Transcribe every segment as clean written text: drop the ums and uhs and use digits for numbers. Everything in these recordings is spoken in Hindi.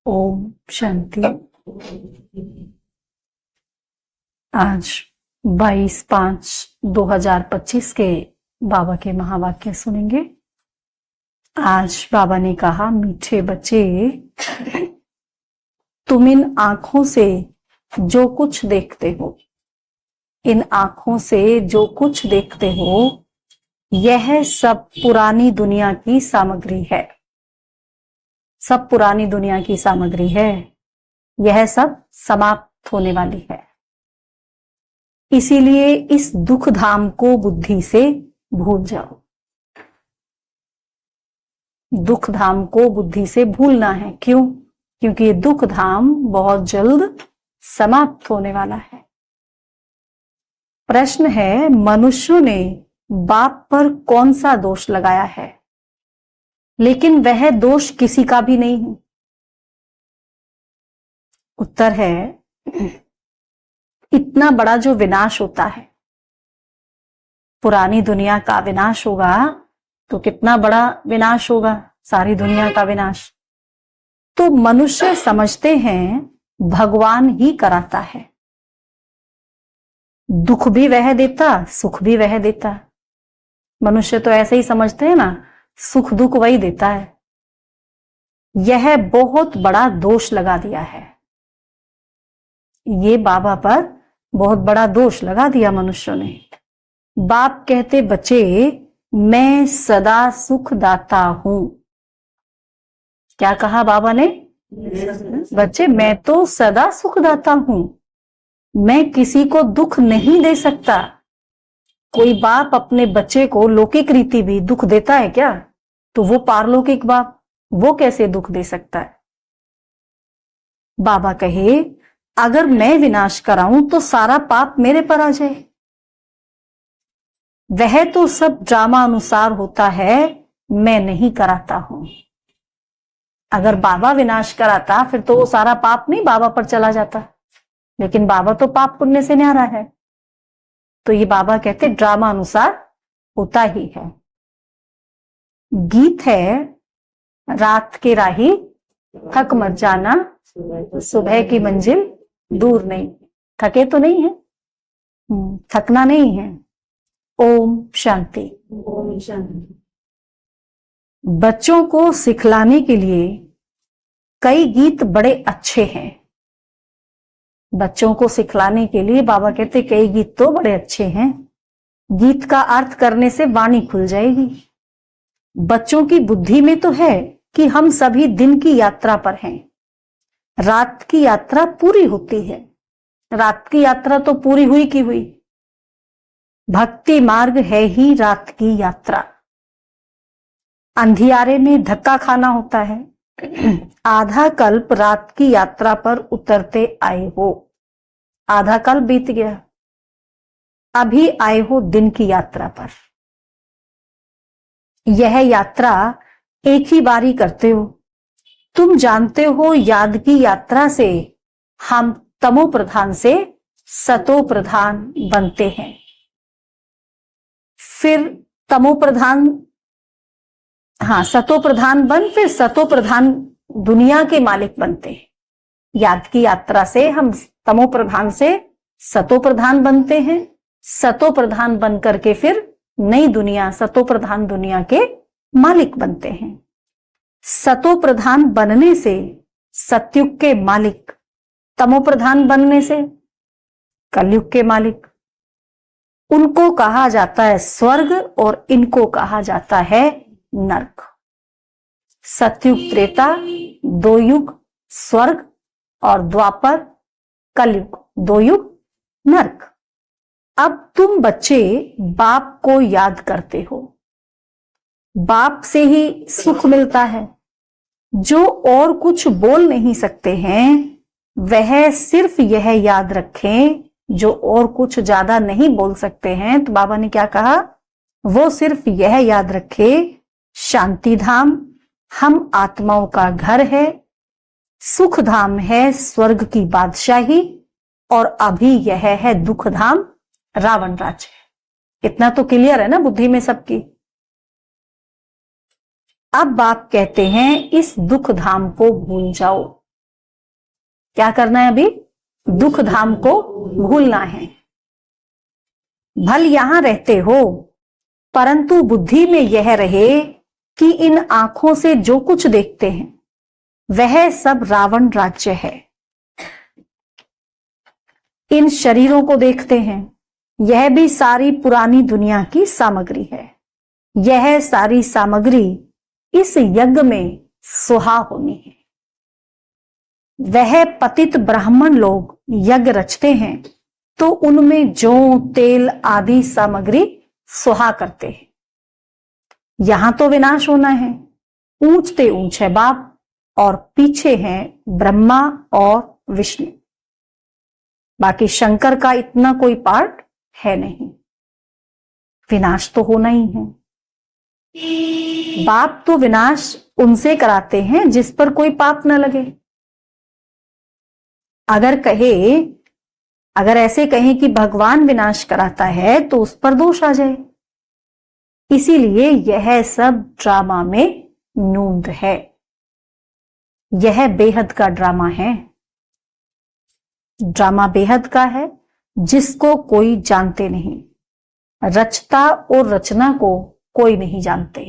ओम शांति। आज 22/5/2025 के बाबा के महावाक्य सुनेंगे। आज बाबा ने कहा, मीठे बच्चे, तुम इन आंखों से जो कुछ देखते हो, इन आंखों से जो कुछ देखते हो, यह सब पुरानी दुनिया की सामग्री है। सब पुरानी दुनिया की सामग्री है। यह सब समाप्त होने वाली है। इसीलिए इस दुख धाम को बुद्धि से भूल जाओ। दुख धाम को बुद्धि से भूलना है। क्यों? क्योंकि ये दुख धाम बहुत जल्द समाप्त होने वाला है। प्रश्न है, मनुष्यों ने बाप पर कौन सा दोष लगाया है, लेकिन वह दोष किसी का भी नहीं है। उत्तर है, इतना बड़ा जो विनाश होता है, पुरानी दुनिया का विनाश होगा तो कितना बड़ा विनाश होगा, सारी दुनिया का विनाश। तो मनुष्य समझते हैं भगवान ही कराता है। दुख भी वह देता, सुख भी वह देता। मनुष्य तो ऐसे ही समझते हैं ना, सुख दुख वही देता है। यह बहुत बड़ा दोष लगा दिया है। ये बाबा पर बहुत बड़ा दोष लगा दिया मनुष्यों ने। बाप कहते, बच्चे मैं सदा सुख दाता हूं। क्या कहा बाबा ने? बच्चे मैं तो सदा सुख दाता हूं, मैं किसी को दुख नहीं दे सकता। कोई बाप अपने बच्चे को लौकिक रीति भी दुख देता है क्या? तो वो पारलौकिक बाप, वो कैसे दुख दे सकता है? बाबा कहे, अगर मैं विनाश कराऊं तो सारा पाप मेरे पर आ जाए। वह तो सब ड्रामा अनुसार होता है, मैं नहीं कराता हूं। अगर बाबा विनाश कराता फिर तो वो सारा पाप नहीं बाबा पर चला जाता, लेकिन बाबा तो पाप पुण्य से न्यारा है। तो ये बाबा कहते ड्रामा अनुसार होता ही है। गीत है, रात के राही थक मत जाना, सुबह की मंजिल दूर नहीं। थके तो नहीं है, थकना नहीं है। ओम शांति। ओम शांति। बच्चों को सिखलाने के लिए कई गीत बड़े अच्छे हैं। बच्चों को सिखलाने के लिए बाबा कहते कई गीत तो बड़े अच्छे हैं। गीत का अर्थ करने से वाणी खुल जाएगी। बच्चों की बुद्धि में तो है कि हम सभी दिन की यात्रा पर हैं। रात की यात्रा पूरी होती है। रात की यात्रा तो पूरी हुई की हुई। भक्ति मार्ग है ही रात की यात्रा। अंधियारे में धक्का खाना होता है। आधा कल्प रात की यात्रा पर उतरते आए हो। आधा कल्प बीत गया, अभी आए हो दिन की यात्रा पर। यह यात्रा एक ही बारी करते हो। तुम जानते हो याद की यात्रा से हम तमो प्रधान से सतो प्रधान बनते हैं। फिर तमो प्रधान, सतो प्रधान बन फिर सतो प्रधान दुनिया के मालिक बनते हैं। याद की यात्रा से हम तमो प्रधान से सतो प्रधान बनते हैं। सतो प्रधान बन करके फिर नई दुनिया, सतो प्रधान दुनिया के मालिक बनते हैं। सतो प्रधान बनने से सतयुग के मालिक, तमो प्रधान बनने से कलयुग के मालिक। उनको कहा जाता है स्वर्ग और इनको कहा जाता है नरक। सतयुग त्रेता, दो युग स्वर्ग, और द्वापर कलयुग, दो युग नरक। अब तुम बच्चे बाप को याद करते हो। बाप से ही सुख मिलता है। जो और कुछ बोल नहीं सकते हैं वह सिर्फ यह याद रखें, जो और कुछ ज्यादा नहीं बोल सकते हैं, तो बाबा ने क्या कहा, वो सिर्फ यह याद रखे, शांति धाम हम आत्माओं का घर है, सुख धाम है स्वर्ग की बादशाही, और अभी यह है दुख धाम रावण राज्य। इतना तो क्लियर है ना बुद्धि में सबकी। अब बाप कहते हैं इस दुख धाम को भूल जाओ। क्या करना है? अभी दुख धाम को भूलना है। भल यहां रहते हो, परंतु बुद्धि में यह रहे कि इन आंखों से जो कुछ देखते हैं वह सब रावण राज्य है। इन शरीरों को देखते हैं, यह भी सारी पुरानी दुनिया की सामग्री है। यह सारी सामग्री इस यज्ञ में सुहा होनी है। वह पतित ब्राह्मण लोग यज्ञ रचते हैं तो उनमें जौ तेल आदि सामग्री सुहा करते हैं। यहां तो विनाश होना है। ऊंचते ऊंच है बाप और पीछे हैं ब्रह्मा और विष्णु। बाकी शंकर का इतना कोई पार्ट है नहीं। विनाश तो होना ही है। बाप तो विनाश उनसे कराते हैं जिस पर कोई पाप न लगे। अगर ऐसे कहें कि भगवान विनाश कराता है तो उस पर दोष आ जाए। इसीलिए यह सब ड्रामा में नूंद है। यह बेहद का ड्रामा है। ड्रामा बेहद का है जिसको कोई जानते नहीं। रचता और रचना को कोई नहीं जानते।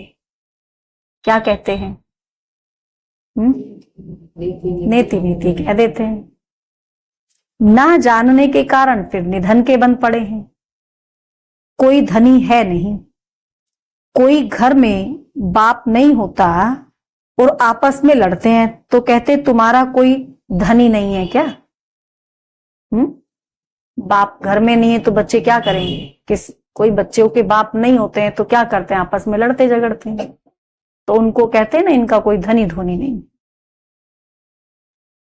क्या कहते हैं? नेति नीति कह देते हैं। ना जानने के कारण फिर निधन के बन पड़े हैं। कोई धनी है नहीं। कोई घर में बाप नहीं होता और आपस में लड़ते हैं तो कहते तुम्हारा कोई धनी नहीं है क्या? बाप घर में नहीं है तो बच्चे क्या करेंगे? कोई बच्चों के बाप नहीं होते हैं तो क्या करते हैं? आपस में लड़ते झगड़ते हैं। तो उनको कहते हैं ना इनका कोई धनी धोनी नहीं।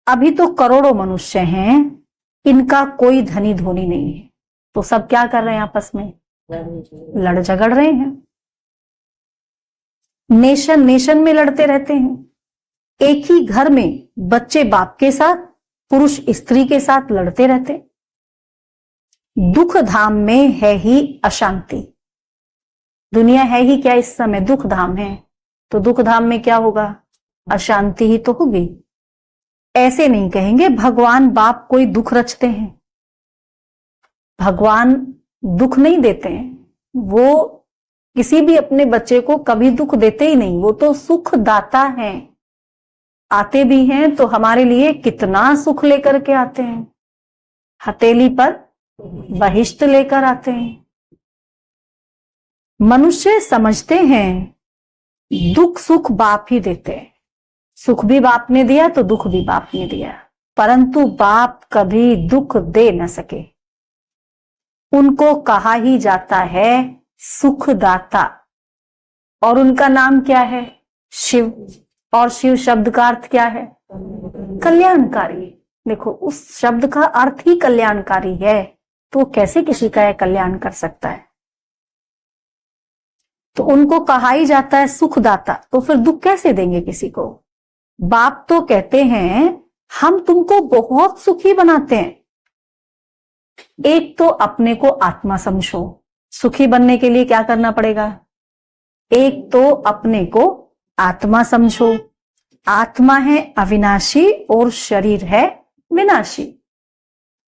अभी तो करोड़ों मनुष्य हैं, इनका कोई धनी धोनी नहीं है। तो सब क्या कर रहे हैं? आपस में लड़ झगड़ रहे हैं। नेशन में लड़ते रहते हैं। एक ही घर में बच्चे बाप के साथ, पुरुष स्त्री के साथ लड़ते रहते। दुख धाम में है ही अशांति। दुनिया है ही क्या इस समय? दुख धाम है। तो दुख धाम में क्या होगा? अशांति ही तो होगी। ऐसे नहीं कहेंगे भगवान बाप कोई दुख रचते हैं। भगवान दुख नहीं देते हैं। वो किसी भी अपने बच्चे को कभी दुख देते ही नहीं। वो तो सुख दाता हैं। आते भी हैं तो हमारे लिए कितना सुख लेकर के आते हैं। हथेली पर बहिष्ट लेकर आते हैं। मनुष्य समझते हैं दुख सुख बाप ही देते हैं। सुख भी बाप ने दिया तो दुख भी बाप ने दिया, परंतु बाप कभी दुख दे न सके। उनको कहा ही जाता है सुखदाता। और उनका नाम क्या है? शिव। और शिव शब्द का अर्थ क्या है? कल्याणकारी। देखो उस शब्द का अर्थ ही कल्याणकारी है, तो कैसे किसी का यह कल्याण कर सकता है? तो उनको कहा ही जाता है सुखदाता, तो फिर दुख कैसे देंगे किसी को? बाप तो कहते हैं हम तुमको बहुत सुखी बनाते हैं। एक तो अपने को आत्मा समझो। सुखी बनने के लिए क्या करना पड़ेगा? एक तो अपने को आत्मा समझो। आत्मा है अविनाशी और शरीर है विनाशी।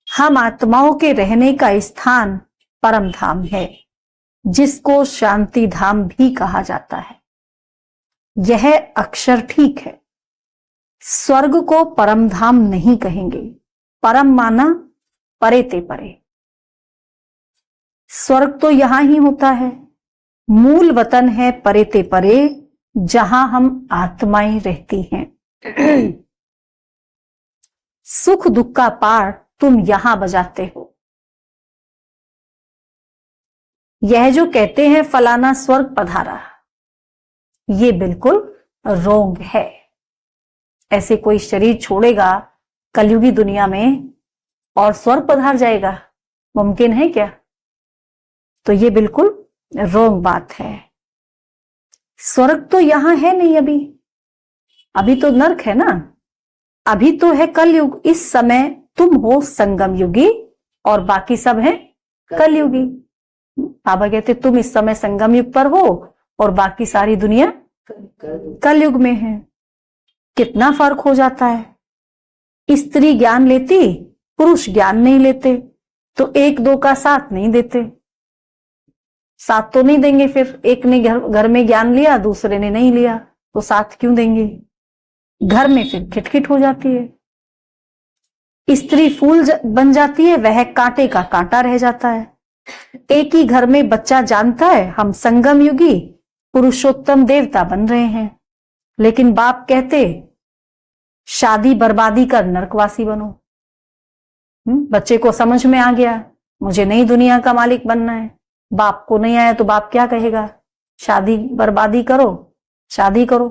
हम आत्माओं के रहने का स्थान परम धाम है, जिसको शांति धाम भी कहा जाता है। यह अक्षर ठीक है। स्वर्ग को परम धाम नहीं कहेंगे। परम माना परे ते परे। स्वर्ग तो यहां ही होता है। मूल वतन है परे ते परे, जहां हम आत्माएं रहती हैं। सुख दुख का पाठ तुम यहां बजाते हो। यह जो कहते हैं फलाना स्वर्ग पधारा, ये बिल्कुल रोंग है। ऐसे कोई शरीर छोड़ेगा कलयुगी दुनिया में और स्वर्ग पधार जाएगा? मुमकिन है क्या? तो ये बिल्कुल रोंग बात है। स्वर्ग तो यहां है नहीं। अभी तो नरक है ना। अभी तो है कलयुग। इस समय तुम हो संगम युगी और बाकी सब हैं कलयुगी। बाबा कहते तुम इस समय संगम युग पर हो और बाकी सारी दुनिया कलयुग में है। कितना फर्क हो जाता है। स्त्री ज्ञान लेती, पुरुष ज्ञान नहीं लेते, तो एक दो का साथ नहीं देते। साथ तो नहीं देंगे, फिर एक ने घर में ज्ञान लिया, दूसरे ने नहीं लिया, तो साथ क्यों देंगे? घर में फिर खिटखिट हो जाती है। स्त्री फूल बन जाती है, वह कांटे का कांटा रह जाता है। एक ही घर में बच्चा जानता है हम संगम युगी पुरुषोत्तम देवता बन रहे हैं, लेकिन बाप कहते शादी बर्बादी कर नरकवासी बनो। बच्चे को समझ में आ गया मुझे नई दुनिया का मालिक बनना है। बाप को नहीं आया तो बाप क्या कहेगा? शादी बर्बादी करो, शादी करो।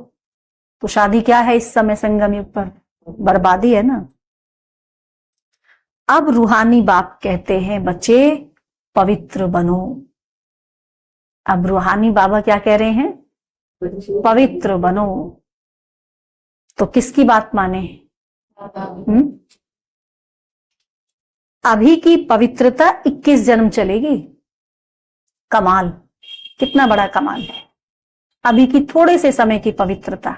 तो शादी क्या है इस समय संगम युग पर? बर्बादी है ना। अब रूहानी बाप कहते हैं बच्चे पवित्र बनो। अब रूहानी बाबा क्या कह रहे हैं? पवित्र बनो। तो किसकी बात माने? अभी की पवित्रता 21 जन्म चलेगी। कमाल, कितना बड़ा कमाल है। अभी की थोड़े से समय की पवित्रता,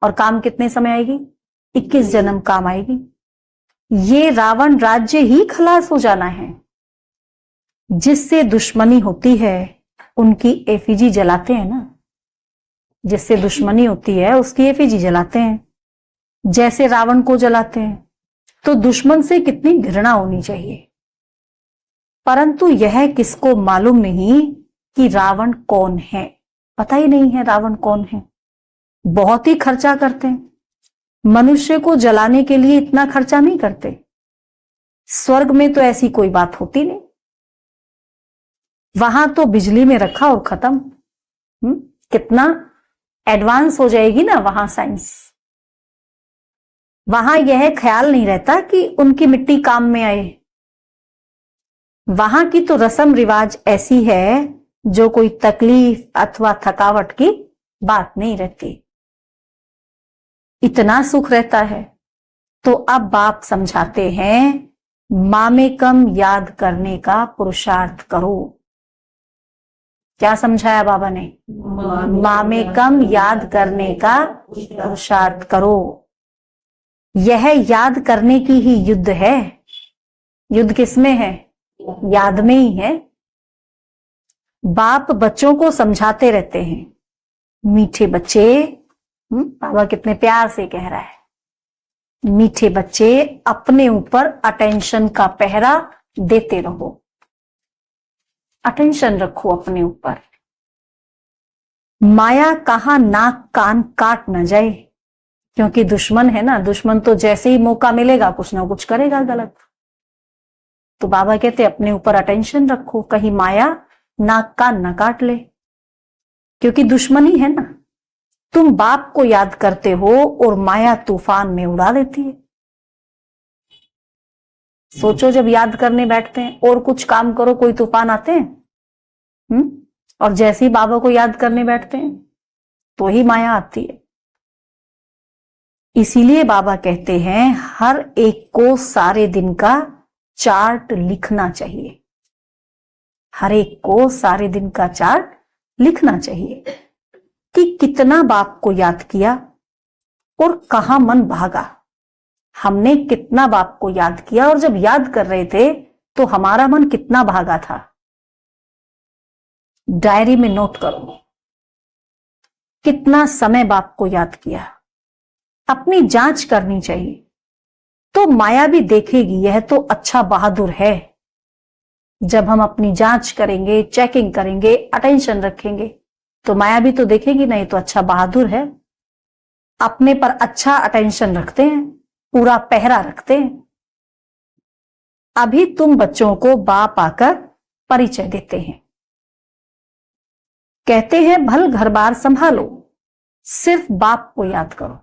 और काम कितने समय आएगी? 21 जन्म काम आएगी। ये रावण राज्य ही खलास हो जाना है। जिससे दुश्मनी होती है उनकी एफिजी जलाते हैं ना। जिससे दुश्मनी होती है उसकी एफिजी जलाते हैं, जैसे रावण को जलाते हैं। तो दुश्मन से कितनी घृणा होनी चाहिए। परंतु यह किसको मालूम नहीं कि रावण कौन है। पता ही नहीं है रावण कौन है। बहुत ही खर्चा करते हैं। मनुष्य को जलाने के लिए इतना खर्चा नहीं करते। स्वर्ग में तो ऐसी कोई बात होती नहीं। वहां तो बिजली में रखा और खत्म। कितना एडवांस हो जाएगी ना वहां साइंस। वहां यह ख्याल नहीं रहता कि उनकी मिट्टी काम में आए। वहां की तो रस्म रिवाज ऐसी है जो कोई तकलीफ अथवा थकावट की बात नहीं रहती। इतना सुख रहता है। तो अब बाप समझाते हैं मामेकम याद करने का पुरुषार्थ करो। क्या समझाया बाबा ने? मामेकम याद करने का पुरुषार्थ करो। यह याद करने की ही युद्ध है। युद्ध किसमें है? याद में ही है। बाप बच्चों को समझाते रहते हैं मीठे बच्चे। बाबा कितने प्यार से कह रहा है, मीठे बच्चे अपने ऊपर अटेंशन का पहरा देते रहो। अटेंशन रखो अपने ऊपर। माया कहां नाक कान काट न जाए, क्योंकि दुश्मन है ना। दुश्मन तो जैसे ही मौका मिलेगा कुछ ना कुछ करेगा गलत। तो बाबा कहते अपने ऊपर अटेंशन रखो, कहीं माया नाक कान न काट ले, क्योंकि दुश्मनी है ना। तुम बाप को याद करते हो और माया तूफान में उड़ा देती है। सोचो जब याद करने बैठते हैं और कुछ काम करो, कोई तूफान आते हैं। और जैसे ही बाबा को याद करने बैठते हैं तो ही माया आती है। इसीलिए बाबा कहते हैं हर एक को सारे दिन का चार्ट लिखना चाहिए। हर एक को सारे दिन का चार्ट लिखना चाहिए कि कितना बाप को याद किया और कहां मन भागा। हमने कितना बाप को याद किया, और जब याद कर रहे थे तो हमारा मन कितना भागा था। डायरी में नोट करो कितना समय बाप को याद किया। अपनी जांच करनी चाहिए। तो माया भी देखेगी यह तो अच्छा बहादुर है। जब हम अपनी जांच करेंगे, चेकिंग करेंगे, अटेंशन रखेंगे, तो माया भी तो देखेगी नहीं तो अच्छा बहादुर है। अपने पर अच्छा अटेंशन रखते हैं, पूरा पहरा रखते हैं। अभी तुम बच्चों को बाप आकर परिचय देते हैं। कहते हैं भल घर बार संभालो, सिर्फ बाप को याद करो।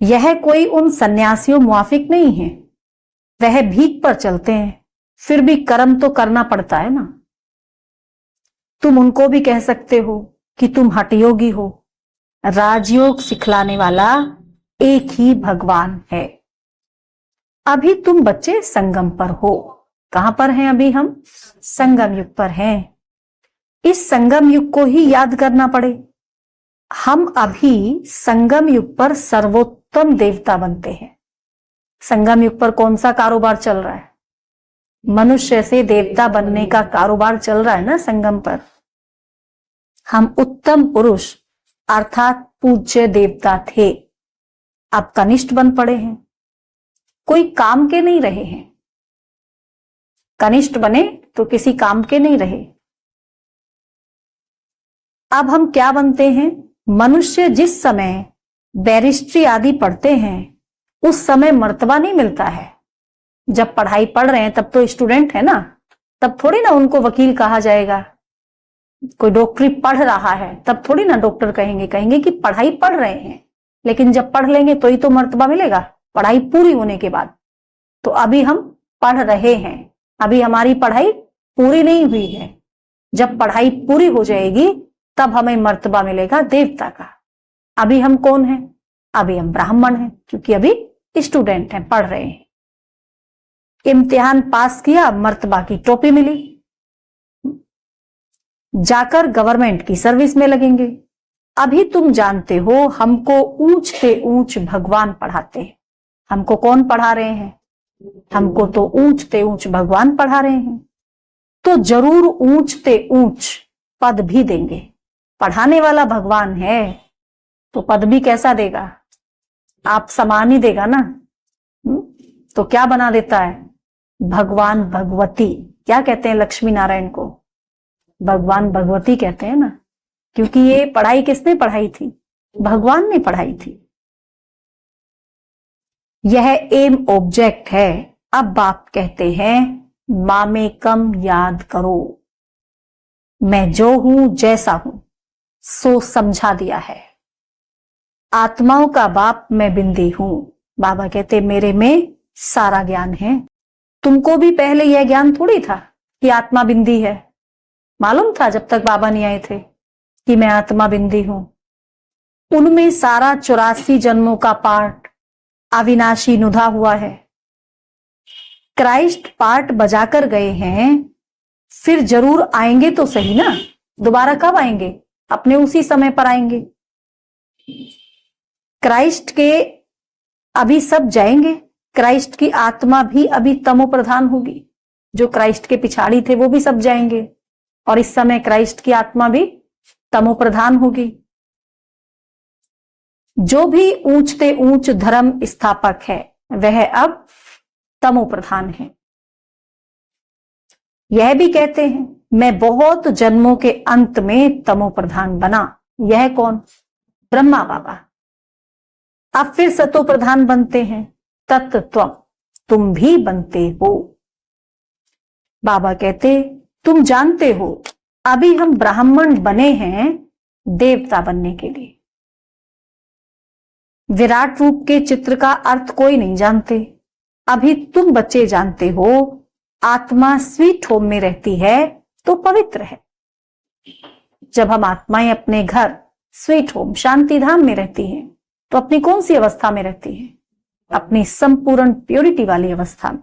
यह कोई उन सन्यासियों मुआफिक नहीं है। वह भीख पर चलते हैं, फिर भी कर्म तो करना पड़ता है ना। तुम उनको भी कह सकते हो कि तुम हठयोगी हो। राजयोग सिखलाने वाला एक ही भगवान है। अभी तुम बच्चे संगम पर हो। कहां पर हैं अभी हम? संगम युग पर हैं। इस संगम युग को ही याद करना पड़े। हम अभी संगम युग पर सर्वोत्तम देवता बनते हैं। संगम युग पर कौन सा कारोबार चल रहा है? मनुष्य से देवता बनने का कारोबार चल रहा है ना संगम पर। हम उत्तम पुरुष अर्थात पूज्य देवता थे, अब कनिष्ठ बन पड़े हैं, कोई काम के नहीं रहे हैं। कनिष्ठ बने तो किसी काम के नहीं रहे। अब हम क्या बनते हैं? मनुष्य जिस समय बैरिस्ट्री आदि पढ़ते हैं उस समय मर्तबा नहीं मिलता है। जब पढ़ाई पढ़ रहे हैं तब तो स्टूडेंट है ना, तब थोड़ी ना उनको वकील कहा जाएगा। कोई डॉक्टरी पढ़ रहा है तब थोड़ी ना डॉक्टर कहेंगे, कहेंगे कि पढ़ाई पढ़ रहे हैं। लेकिन जब पढ़ लेंगे तो ही तो मर्तबा मिलेगा, पढ़ाई पूरी होने के बाद। तो अभी हम पढ़ रहे हैं, अभी हमारी पढ़ाई पूरी नहीं हुई है। जब पढ़ाई पूरी हो जाएगी तब हमें मर्तबा मिलेगा देवता का। अभी हम कौन हैं? अभी हम ब्राह्मण हैं, क्योंकि अभी स्टूडेंट हैं, पढ़ रहे हैं। इम्तिहान पास किया, मर्तबा की टोपी मिली, जाकर गवर्नमेंट की सर्विस में लगेंगे। अभी तुम जानते हो हमको ऊंच से ऊंच भगवान पढ़ाते हैं। हमको कौन पढ़ा रहे हैं? हमको तो ऊंच से ऊंच भगवान पढ़ा रहे हैं। तो जरूर ऊंच से ऊंच पद भी देंगे। पढ़ाने वाला भगवान है तो पद भी कैसा देगा? आप समान ही देगा ना। तो क्या बना देता है? भगवान भगवती। क्या कहते हैं लक्ष्मी नारायण को? भगवान भगवती कहते हैं ना, क्योंकि ये पढ़ाई किसने पढ़ाई थी? भगवान ने पढ़ाई थी। यह एम ऑब्जेक्ट है। अब बाप कहते हैं मामेकम याद करो, मैं जो हूं जैसा हूं सो समझा दिया है। आत्माओं का बाप मैं बिंदी हूं। बाबा कहते मेरे में सारा ज्ञान है। तुमको भी पहले यह ज्ञान थोड़ी था कि आत्मा बिंदी है। मालूम था जब तक बाबा नहीं आए थे कि मैं आत्मा बिंदी हूं। उनमें सारा 84 जन्मों का पार्ट अविनाशी नुधा हुआ है। क्राइस्ट पार्ट बजाकर गए हैं, फिर जरूर आएंगे तो सही ना। दोबारा कब आएंगे? अपने उसी समय पर आएंगे। क्राइस्ट के अभी सब जाएंगे। क्राइस्ट की आत्मा भी अभी तमो प्रधान होगी। जो क्राइस्ट के पिछाड़ी थे वो भी सब जाएंगे, और इस समय क्राइस्ट की आत्मा भी तमो प्रधान होगी। जो भी ऊंचते ऊंच धर्म स्थापक है वह अब तमो प्रधान है। यह भी कहते हैं मैं बहुत जन्मों के अंत में तमो प्रधान बना। यह कौन? ब्रह्मा बाबा। अब फिर सतो प्रधान बनते हैं। तत्त्वम, तुम भी बनते हो। बाबा कहते तुम जानते हो अभी हम ब्राह्मण बने हैं देवता बनने के लिए। विराट रूप के चित्र का अर्थ कोई नहीं जानते। अभी तुम बच्चे जानते हो आत्मा स्वीट होम में रहती है तो पवित्र है। जब हम आत्माएं अपने घर स्वीट होम शांति धाम में रहती हैं तो अपनी कौन सी अवस्था में रहती है? अपनी संपूर्ण प्योरिटी वाली अवस्था में।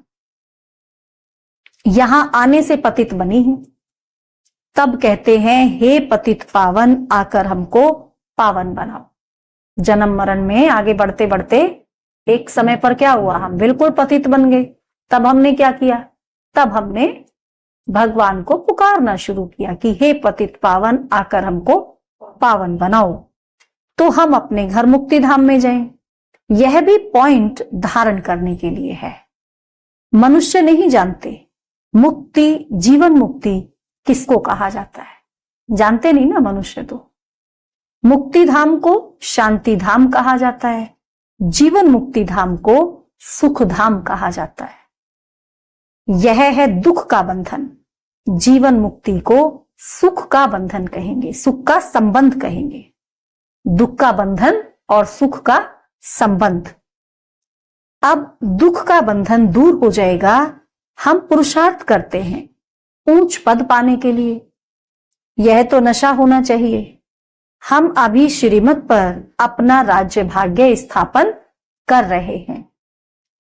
यहां आने से पतित बनी हूं। तब कहते हैं हे पतित पावन आकर हमको पावन बनाओ। जन्म मरण में आगे बढ़ते बढ़ते एक समय पर क्या हुआ? हम बिल्कुल पतित बन गए। तब हमने क्या किया? तब हमने भगवान को पुकारना शुरू किया कि हे पतित पावन आकर हमको पावन बनाओ, तो हम अपने घर मुक्ति धाम में जाएं। यह भी पॉइंट धारण करने के लिए है। मनुष्य नहीं जानते मुक्ति, जीवन मुक्ति किसको कहा जाता है। जानते नहीं ना मनुष्य। तो मुक्ति धाम को शांति धाम कहा जाता है, जीवन मुक्ति धाम को सुख धाम कहा जाता है। यह है दुख का बंधन। जीवन मुक्ति को सुख का बंधन कहेंगे, सुख का संबंध कहेंगे। दुख का बंधन और सुख का संबंध। अब दुख का बंधन दूर हो जाएगा। हम पुरुषार्थ करते हैं ऊंच पद पाने के लिए। यह तो नशा होना चाहिए। हम अभी श्रीमत पर अपना राज्य भाग्य स्थापन कर रहे हैं।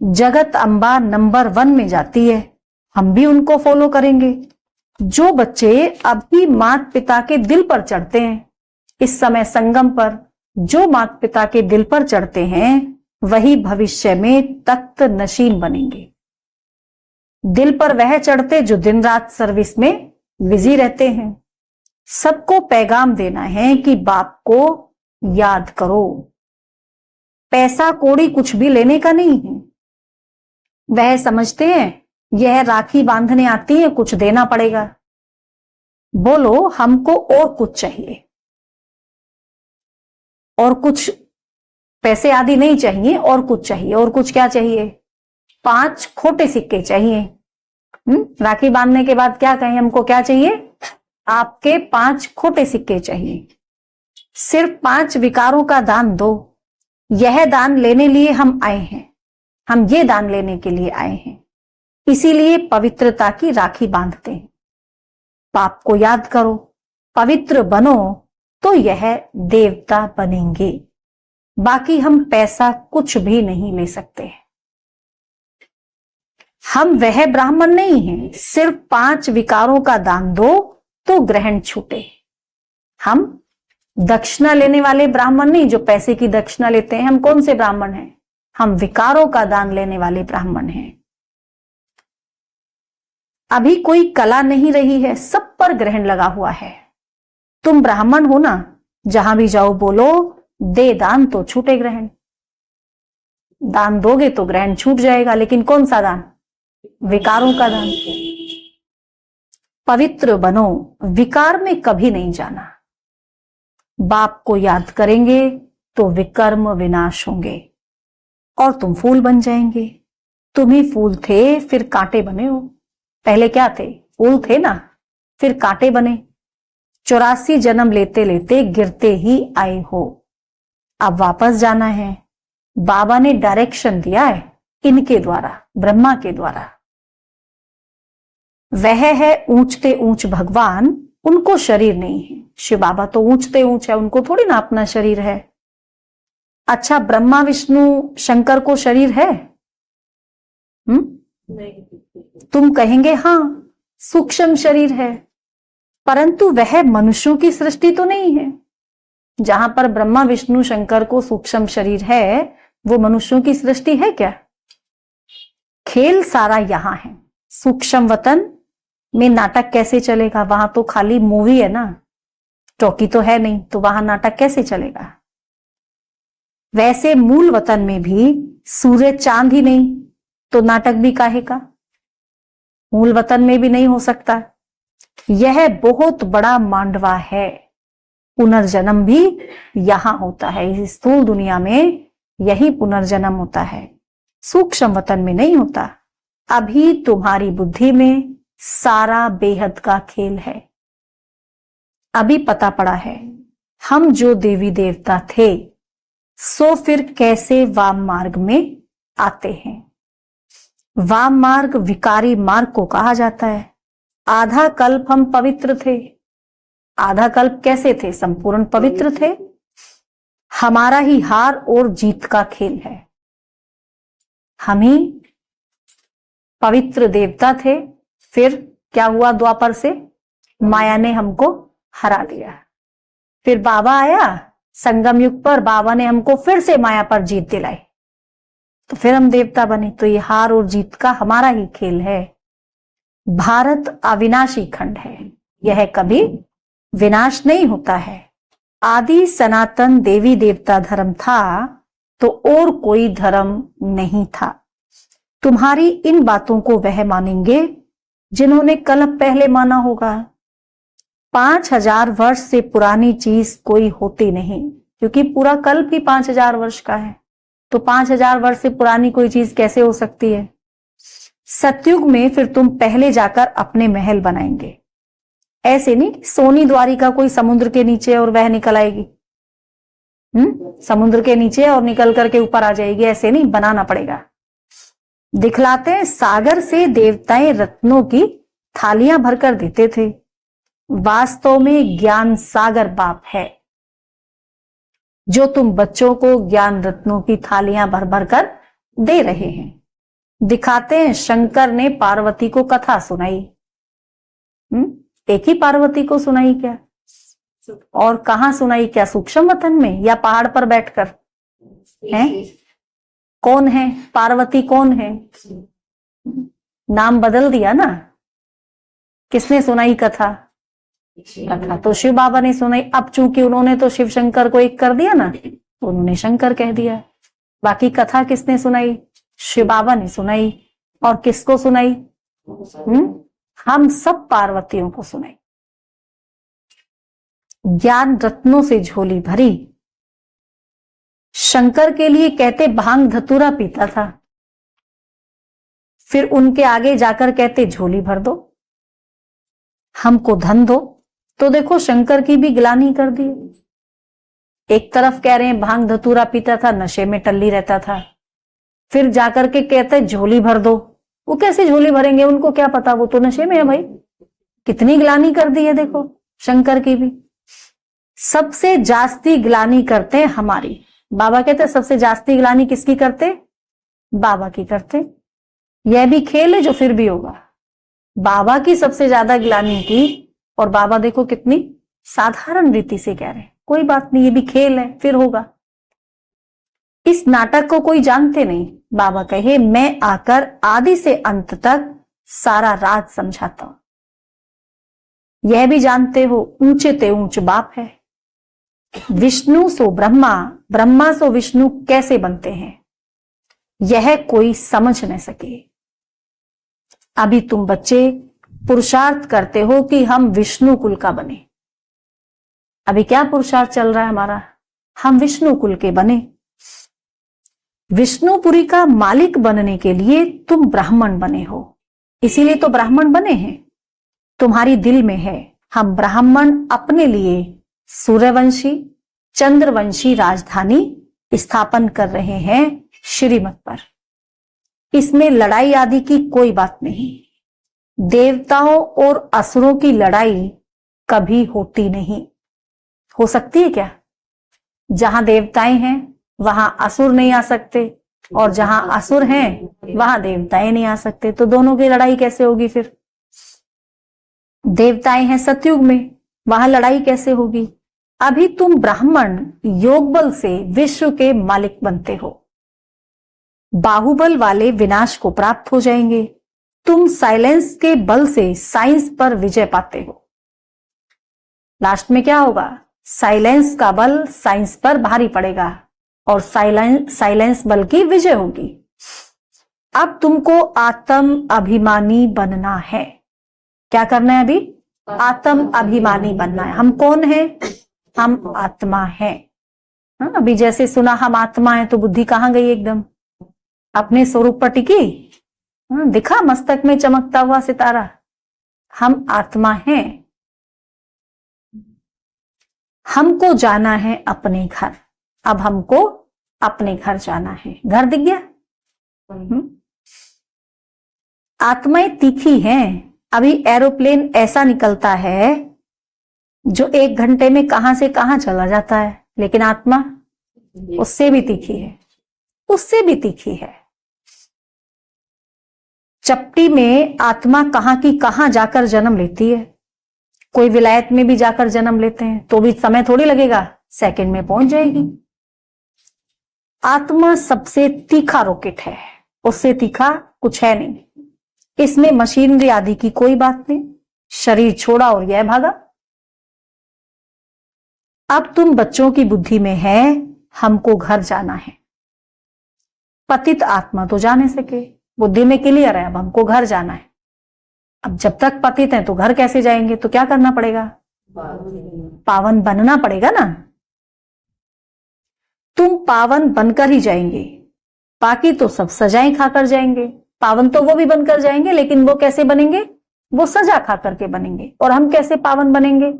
जगत अम्बा नंबर 1 में जाती है, हम भी उनको फॉलो करेंगे। जो बच्चे अभी माता पिता के दिल पर चढ़ते हैं, इस समय संगम पर जो माता पिता के दिल पर चढ़ते हैं वही भविष्य में तख्त नशीन बनेंगे। दिल पर वह चढ़ते जो दिन रात सर्विस में बिजी रहते हैं। सबको पैगाम देना है कि बाप को याद करो। पैसा कौड़ी कुछ भी लेने का नहीं है। वह समझते हैं यह राखी बांधने आती है, कुछ देना पड़ेगा। बोलो हमको और कुछ चाहिए, और कुछ पैसे आदि नहीं चाहिए, और कुछ चाहिए। और कुछ क्या चाहिए? 5 खोटे सिक्के चाहिए। राखी बांधने के बाद क्या कहें? हमको क्या चाहिए? आपके 5 खोटे सिक्के चाहिए। सिर्फ 5 विकारों का दान दो। यह दान लेने लिए हम आए हैं। हम ये दान लेने के लिए आए हैं। इसीलिए पवित्रता की राखी बांधते हैं। पाप को याद करो, पवित्र बनो, तो यह देवता बनेंगे। बाकी हम पैसा कुछ भी नहीं ले सकते। हम वह ब्राह्मण नहीं हैं। सिर्फ 5 विकारों का दान दो तो ग्रहण छूटे। हम दक्षिणा लेने वाले ब्राह्मण नहीं, जो पैसे की दक्षिणा लेते हैं। हम कौन से ब्राह्मण हैं? हम विकारों का दान लेने वाले ब्राह्मण हैं। अभी कोई कला नहीं रही है, सब पर ग्रहण लगा हुआ है। तुम ब्राह्मण हो ना, जहां भी जाओ बोलो दे दान तो छूटे ग्रहण। दान दोगे तो ग्रहण छूट जाएगा, लेकिन कौन सा दान? विकारों का दान। पवित्र बनो, विकार में कभी नहीं जाना। बाप को याद करेंगे तो विकर्म विनाश होंगे और तुम फूल बन जाएंगे। तुम ही फूल थे, फिर कांटे बने हो। पहले क्या थे? फूल थे ना, फिर कांटे बने। 84 जन्म लेते लेते गिरते ही आए हो। अब वापस जाना है। बाबा ने डायरेक्शन दिया है इनके द्वारा, ब्रह्मा के द्वारा। वह है ऊंचते ऊंच भगवान, उनको शरीर नहीं है। शिव बाबा तो ऊंचते ऊंच है, उनको थोड़ी ना अपना शरीर है। अच्छा, ब्रह्मा विष्णु शंकर को शरीर है? तुम कहेंगे हाँ सूक्ष्म शरीर है, परंतु वह मनुष्यों की सृष्टि तो नहीं है। जहां पर ब्रह्मा विष्णु शंकर को सूक्ष्म शरीर है, वो मनुष्यों की सृष्टि है क्या? खेल सारा यहां है। सूक्ष्म वतन में नाटक कैसे चलेगा? वहां तो खाली मूवी है ना, टॉकी तो है नहीं, तो वहां नाटक कैसे चलेगा? वैसे मूल वतन में भी सूरज चांद ही नहीं, तो नाटक भी काहे का? मूल वतन में भी नहीं हो सकता। यह बहुत बड़ा मांडवा है। पुनर्जन्म भी यहां होता है, इस स्थूल दुनिया में यही पुनर्जन्म होता है, सूक्ष्म वतन में नहीं होता। अभी तुम्हारी बुद्धि में सारा बेहद का खेल है। अभी पता पड़ा है हम जो देवी देवता थे, सो फिर कैसे वाम मार्ग में आते हैं। वाम मार्ग विकारी मार्ग को कहा जाता है। आधा कल्प हम पवित्र थे। आधा कल्प कैसे थे? संपूर्ण पवित्र थे। हमारा ही हार और जीत का खेल है। हम ही पवित्र देवता थे, फिर क्या हुआ? द्वापर से माया ने हमको हरा दिया। फिर बाबा आया संगम युग पर, बाबा ने हमको फिर से माया पर जीत दिलाई, तो फिर हम देवता बने। तो ये हार और जीत का हमारा ही खेल है। भारत अविनाशी खंड है, यह कभी विनाश नहीं होता है। आदि सनातन देवी देवता धर्म था तो और कोई धर्म नहीं था। तुम्हारी इन बातों को वह मानेंगे जिन्होंने कल्प पहले माना होगा। 5000 वर्ष से पुरानी चीज कोई होती नहीं, क्योंकि पूरा कल्प ही 5000 वर्ष का है। तो 5000 वर्ष से पुरानी कोई चीज कैसे हो सकती है? सतयुग में फिर तुम पहले जाकर अपने महल बनाएंगे। ऐसे नहीं सोनी द्वारिका कोई समुद्र के नीचे और वह निकल आएगी, समुद्र के नीचे और निकल करके ऊपर आ जाएगी। ऐसे नहीं, बनाना पड़ेगा। दिखलाते हैं सागर से देवताएं रत्नों की थालियां भरकर देते थे। वास्तव में ज्ञान सागर बाप है, जो तुम बच्चों को ज्ञान रत्नों की थालियां भर भर कर दे रहे हैं। दिखाते हैं शंकर ने पार्वती को कथा सुनाई। एक ही पार्वती को सुनाई क्या? और कहां सुनाई क्या? सूक्ष्म वतन में या पहाड़ पर बैठकर? हैं? कौन है पार्वती? कौन है? नाम बदल दिया ना। किसने सुनाई कथा? कथा तो शिव बाबा ने सुनाई। अब चूंकि उन्होंने तो शिव शंकर को एक कर दिया ना, तो उन्होंने शंकर कह दिया। बाकी कथा किसने सुनाई? शिव बाबा ने सुनाई। और किसको सुनाई? हम सब पार्वतियों को सुनाई। ज्ञान रत्नों से झोली भरी। शंकर के लिए कहते भांग धतूरा पीता था, फिर उनके आगे जाकर कहते झोली भर दो, हमको धन दो। तो देखो शंकर की भी ग्लानि कर दी। एक तरफ कह रहे हैं भांग धतूरा पीता था, नशे में टल्ली रहता था, फिर जाकर के कहते झोली भर दो। वो कैसे झोली भरेंगे? उनको क्या पता, वो तो नशे में है भाई। कितनी ग्लानि कर दी है देखो शंकर की भी। सबसे जास्ती ग्लानि करते हैं हमारी। बाबा कहते सबसे जास्ती ग्लानि किसकी करते? बाबा की करते। यह भी खेल है जो फिर भी होगा। बाबा की सबसे ज्यादा ग्लानि की, और बाबा देखो कितनी साधारण रीति से कह रहे हैं कोई बात नहीं, ये भी खेल है, फिर होगा। इस नाटक को कोई जानते नहीं। बाबा कहे मैं आकर आदि से अंत तक सारा राज समझाता हूं। यह भी जानते हो ऊंचे ते ऊंच बाप है। विष्णु सो ब्रह्मा, ब्रह्मा सो विष्णु कैसे बनते हैं यह कोई समझ न सके। अभी तुम बच्चे पुरुषार्थ करते हो कि हम विष्णु कुल का बने। अभी क्या पुरुषार्थ चल रहा है हमारा? हम विष्णु कुल के बने। विष्णुपुरी का मालिक बनने के लिए तुम ब्राह्मण बने हो, इसीलिए तो ब्राह्मण बने हैं। तुम्हारी दिल में है हम ब्राह्मण अपने लिए सूर्यवंशी चंद्रवंशी राजधानी स्थापन कर रहे हैं श्रीमत पर। इसमें लड़ाई आदि की कोई बात नहीं। देवताओं और असुरों की लड़ाई कभी होती नहीं। हो सकती है क्या? जहां देवताएं हैं वहां असुर नहीं आ सकते, और जहां असुर हैं वहां देवताएं नहीं आ सकते, तो दोनों की लड़ाई कैसे होगी फिर? देवताएं हैं सतयुग में, वहां लड़ाई कैसे होगी? अभी तुम ब्राह्मण योग बल से विश्व के मालिक बनते हो। बाहुबल वाले विनाश को प्राप्त हो जाएंगे। तुम साइलेंस के बल से साइंस पर विजय पाते हो। लास्ट में क्या होगा? साइलेंस का बल साइंस पर भारी पड़ेगा और साइलेंस बल की विजय होगी। अब तुमको आत्म अभिमानी बनना है। क्या करना है अभी? आत्म अभिमानी बनना है। हम कौन है? हम आत्मा है। अभी जैसे सुना हम आत्मा है तो बुद्धि कहां गई? एकदम अपने स्वरूप पर टिकी। दिखा मस्तक में चमकता हुआ सितारा। हम आत्मा हैं। हमको जाना है अपने घर। अब हमको अपने घर जाना है। घर दिख गया? आत्माएं तीखी हैं। अभी एरोप्लेन ऐसा निकलता है जो 1 घंटे में कहां से कहां चला जाता है, लेकिन आत्मा उससे भी तीखी है, उससे भी तीखी है। चपटी में आत्मा कहां की कहां जाकर जन्म लेती है। कोई विलायत में भी जाकर जन्म लेते हैं तो भी समय थोड़ी लगेगा, सेकंड में पहुंच जाएगी। आत्मा सबसे तीखा रॉकेट है, उससे तीखा कुछ है नहीं। इसमें मशीनरी आदि की कोई बात नहीं। शरीर छोड़ा और यह भागा। अब तुम बच्चों की बुद्धि में है हमको घर जाना है। पतित आत्मा तो जा नहीं सके, बुद्धि में क्लियर है अब हमको घर जाना है। अब जब तक पतित हैं तो घर कैसे जाएंगे? तो क्या करना पड़ेगा? पावन बनना पड़ेगा ना। तुम पावन बनकर ही जाएंगे, बाकी तो सब सजाएं खाकर जाएंगे। पावन तो वो भी बनकर जाएंगे, लेकिन वो कैसे बनेंगे? वो सजा खा करके बनेंगे। और हम कैसे पावन बनेंगे?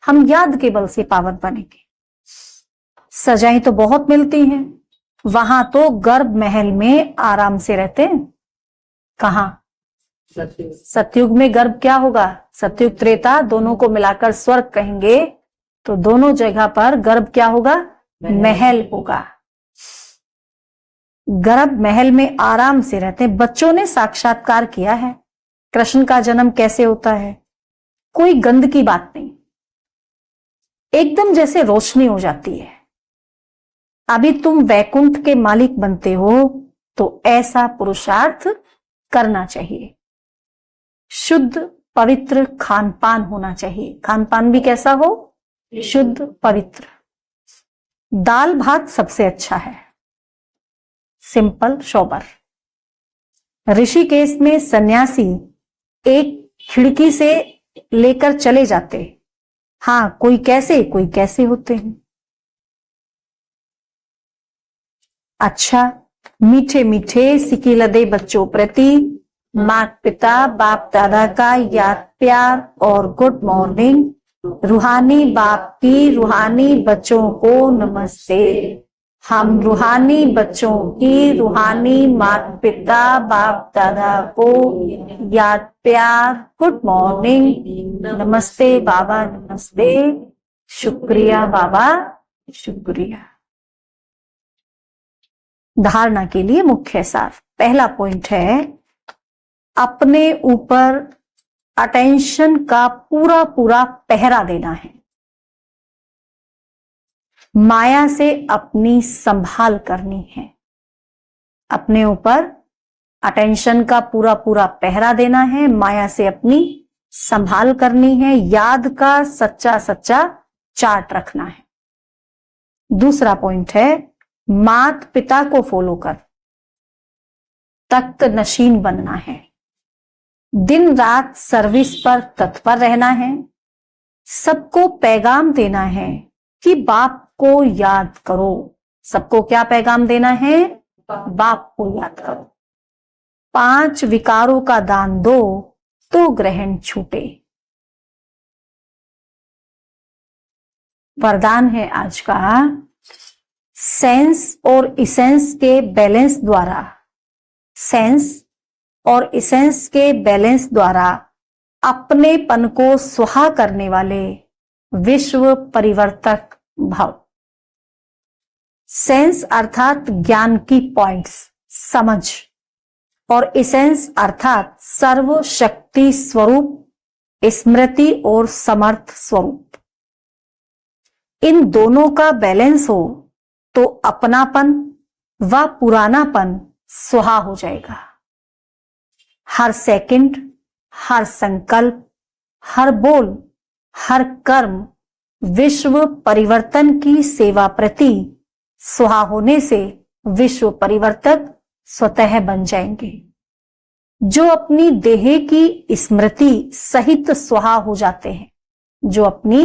हम याद के बल से पावन बनेंगे। सजाएं तो बहुत मिलती हैं, वहां तो गर्भ महल में आराम से रहते हैं। कहां? सतयुग में गर्भ क्या होगा? सतयुग त्रेता दोनों को मिलाकर स्वर्ग कहेंगे, तो दोनों जगह पर गर्भ क्या होगा? महल होगा। गर्भ महल में आराम से रहते हैं। बच्चों ने साक्षात्कार किया है कृष्ण का जन्म कैसे होता है। कोई गंद की बात नहीं, एकदम जैसे रोशनी हो जाती है। अभी तुम वैकुंठ के मालिक बनते हो तो ऐसा पुरुषार्थ करना चाहिए। शुद्ध पवित्र खान पान होना चाहिए। खान पान भी कैसा हो? शुद्ध पवित्र। दाल भात सबसे अच्छा है, सिंपल सोबर। ऋषिकेश में सन्यासी एक खिड़की से लेकर चले जाते। हाँ, कोई कैसे होते हैं। अच्छा, मीठे मीठे सिकिलदे बच्चों प्रति माता पिता बाप दादा का याद प्यार और गुड मॉर्निंग। रूहानी बाप की रूहानी बच्चों को नमस्ते। हम रूहानी बच्चों की रूहानी माता पिता बाप दादा को याद प्यार गुड मॉर्निंग। नमस्ते बाबा, नमस्ते। शुक्रिया बाबा, शुक्रिया। धारणा के लिए मुख्य सार। पहला पॉइंट है, अपने ऊपर अटेंशन का पूरा पूरा पहरा देना है। माया से अपनी संभाल करनी है। अपने ऊपर अटेंशन का पूरा पूरा पहरा देना है, माया से अपनी संभाल करनी है, याद का सच्चा सच्चा चार्ट रखना है। दूसरा पॉइंट है, माता पिता को फॉलो कर तख्त नशीन बनना है। दिन रात सर्विस पर तत्पर रहना है। सबको पैगाम देना है कि बाप को याद करो। सबको क्या पैगाम देना है? बाप को याद करो। 5 विकारों का दान दो तो ग्रहण छूटे। वरदान है आज का, सेंस और इसेंस के बैलेंस द्वारा, सेंस और इसेंस के बैलेंस द्वारा अपनेपन को सुहा करने वाले विश्व परिवर्तक भव। सेंस अर्थात ज्ञान की पॉइंट्स, समझ, और इसेंस अर्थात सर्वशक्ति स्वरूप, स्मृति और समर्थ स्वरूप। इन दोनों का बैलेंस हो तो अपनापन व पुरानापन सुहा हो जाएगा। हर सेकंड, हर संकल्प, हर बोल, हर कर्म विश्व परिवर्तन की सेवा प्रति सुहा होने से विश्व परिवर्तक स्वतः बन जाएंगे। जो अपनी देह की स्मृति सहित सुहा हो जाते हैं, जो अपनी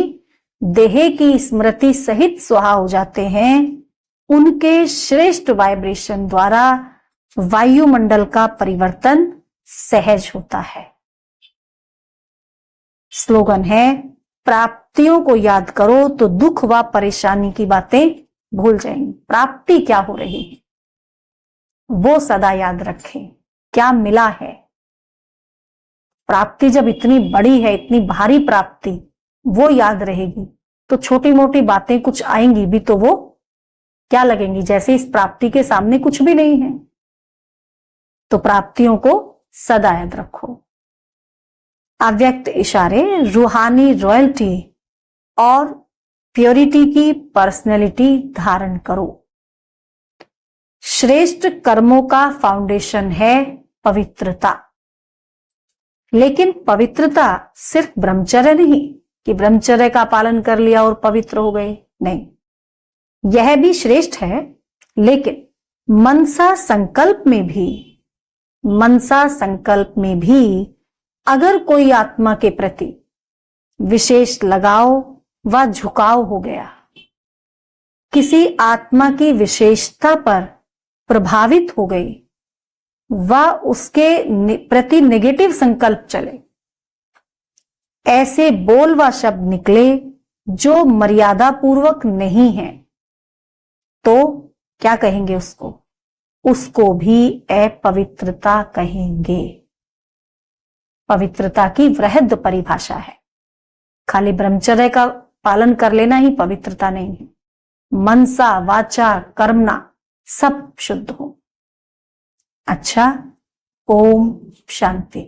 देह की स्मृति सहित सुहा हो जाते हैं, उनके श्रेष्ठ वाइब्रेशन द्वारा वायुमंडल का परिवर्तन सहज होता है। स्लोगन है, प्राप्तियों को याद करो तो दुख व परेशानी की बातें भूल जाएंगे। प्राप्ति क्या हो रही है वो सदा याद रखें, क्या मिला है। प्राप्ति जब इतनी बड़ी है, इतनी भारी प्राप्ति, वो याद रहेगी तो छोटी मोटी बातें कुछ आएंगी भी तो वो क्या लगेंगी, जैसे इस प्राप्ति के सामने कुछ भी नहीं है। तो प्राप्तियों को सदा याद रखो। अव्यक्त इशारे, रूहानी रॉयल्टी और प्योरिटी की पर्सनैलिटी धारण करो। श्रेष्ठ कर्मों का फाउंडेशन है पवित्रता। लेकिन पवित्रता सिर्फ ब्रह्मचर्य नहीं कि ब्रह्मचर्य का पालन कर लिया और पवित्र हो गए, नहीं, यह भी श्रेष्ठ है। लेकिन मनसा संकल्प में भी अगर कोई आत्मा के प्रति विशेष लगाव व झुकाव हो गया, किसी आत्मा की विशेषता पर प्रभावित हो गई व उसके प्रति नेगेटिव संकल्प चले, ऐसे बोल व शब्द निकले जो मर्यादा पूर्वक नहीं है, तो क्या कहेंगे उसको? उसको भी अपवित्रता कहेंगे। पवित्रता की वृहद परिभाषा है। खाली ब्रह्मचर्य का पालन कर लेना ही पवित्रता नहीं है। मनसा वाचा कर्मणा सब शुद्ध हो। अच्छा, ओम शांति।